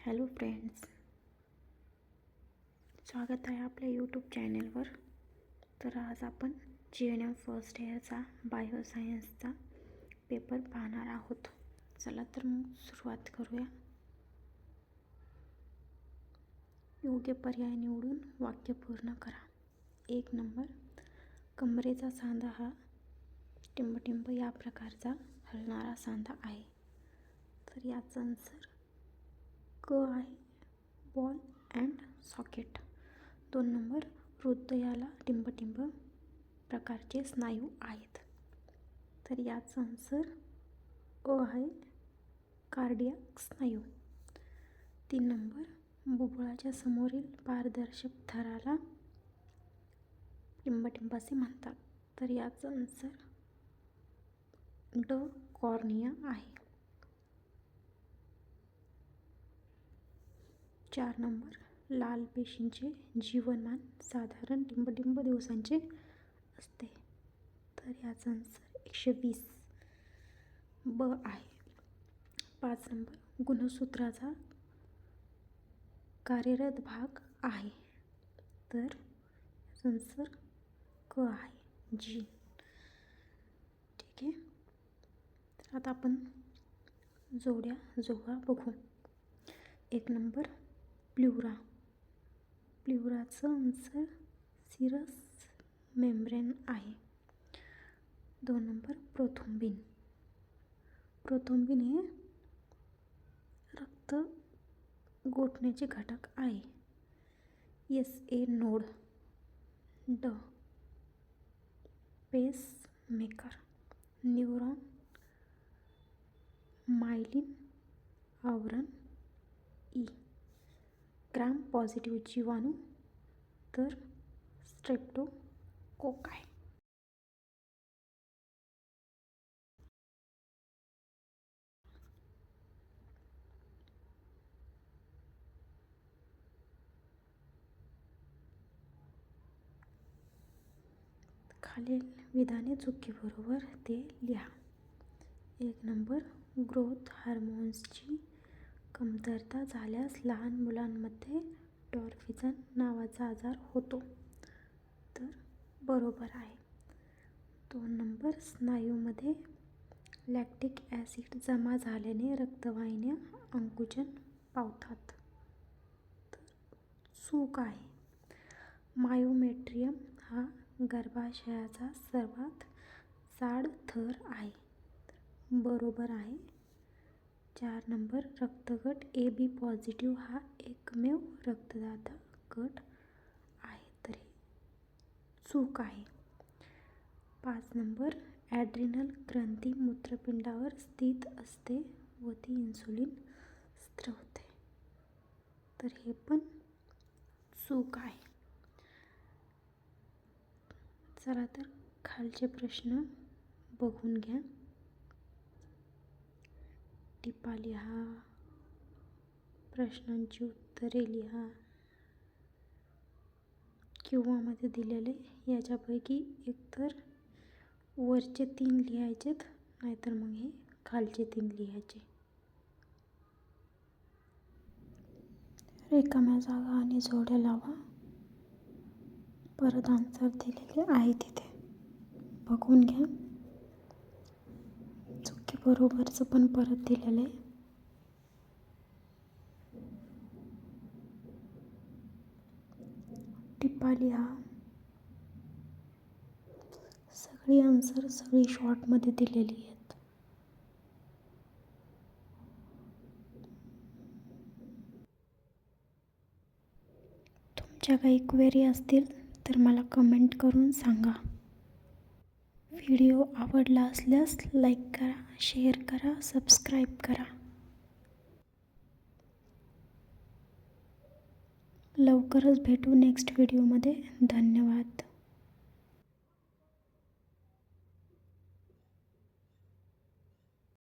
Hello friends, स्वागत आहे आपल्या यूट्यूब चॅनलवर. तर आज आपण GNM फर्स्ट इयरचा बायोसायन्सचा पेपर पाहणार आहोत. चला तर मग सुरुवात करूया. योग्य पर्याय निवडून वाक्य पूर्ण करा. 1 नंबर, कमरेचा सांधा हा टिंबटिंब या प्रकारचा हलणारा सांधा आहे. तर याचा आन्सर क आहे, बॉल अँड सॉकेट. 2 नंबर, हृदयाला टिंबटिंब प्रकारचे स्नायू आहेत. तर याचा आन्सर अ आहे, कार्डियाक स्नायू. 3 नंबर, बुबुळाच्या समोरील पारदर्शक थराला टिंबटिंब असे म्हणतात. तर याचा आन्सर ड, कॉर्निया आहे. 4 नंबर, लाल पेशींचे जीवनमान साधारण टिंबटिंब दिवसांचे असते. तर याचा आन्सर 120 ब आहे. 5 नंबर, गुणसूत्राचा कार्यरत भाग आहे. तर याचा आन्सर क आहे, जीन. ठीक आहे. तर आता आपण जोड्या बघू. 1 नंबर, प्ल्युरा. प्ल्युराचं आन्सर सिरस मेम्ब्रेन आहे. 2 नंबर, प्रोथ्रोम्बिन. प्रोथ्रोम्बिन हे रक्त गोठण्याचे घटक आहे. SA node. ड, पेस मेकर. न्यूरॉन, मायलिन आवरण. ई, ग्राम पॉझिटिव्ह जीवाणू. तर स्ट्रेप्टोकोकाय. खालील विधाने चुकीबरोबर ते लिहा. 1 नंबर, ग्रोथ हार्मोन्सची कमतरता झाल्यास लहान मुलांमध्ये डॉर्फिझन नावाचा आजार होतो. तर बरोबर आहे. 2 नंबर, स्नायूमध्ये लॅक्टिक ॲसिड जमा झाल्याने रक्तवाहिन्या आकुंचन पावतात. तर चूक आहे. मायोमेट्रियम हा गर्भाशयाचा सर्वात जाड थर आहे. तर बरोबर आहे. 4 नंबर, रक्तगट AB पॉझिटिव्ह हा एकमेव रक्तदाता गट आहे. तर हे चूक आहे. 5 नंबर, ॲड्रिनल ग्रंथी मूत्रपिंडावर स्थित असते व ती इन्सुलिन स्त्रवते. तर हे पण चूक आहे. चला तर खालचे प्रश्न बघून घ्या. टिपा लिहा, प्रश्नांची उत्तरे लिहा. किंवा मध्ये दिलेले याच्यापैकी एकतर वरचे 3 लिहायचेत, नाहीतर मग हे खालचे 3 लिहायचे. रिकाम्या जागा आणि जोड्या लावा. परत आन्सर दिलेले आहे तिथे बघून घ्या. चुकी बरोबरचं पण परत दिलेलं आहे. टिपा लिहा. सगळी आन्सर सगळी शॉर्टमध्ये दिलेली आहेत. तुमच्या काही क्वेरी असतील तर मला कमेंट करून सांगा. व्हिडिओ आवडला असल्यास लाईक करा, शेअर करा, सबस्क्राईब करा. लवकरच भेटू नेक्स्ट व्हिडिओमध्ये. धन्यवाद.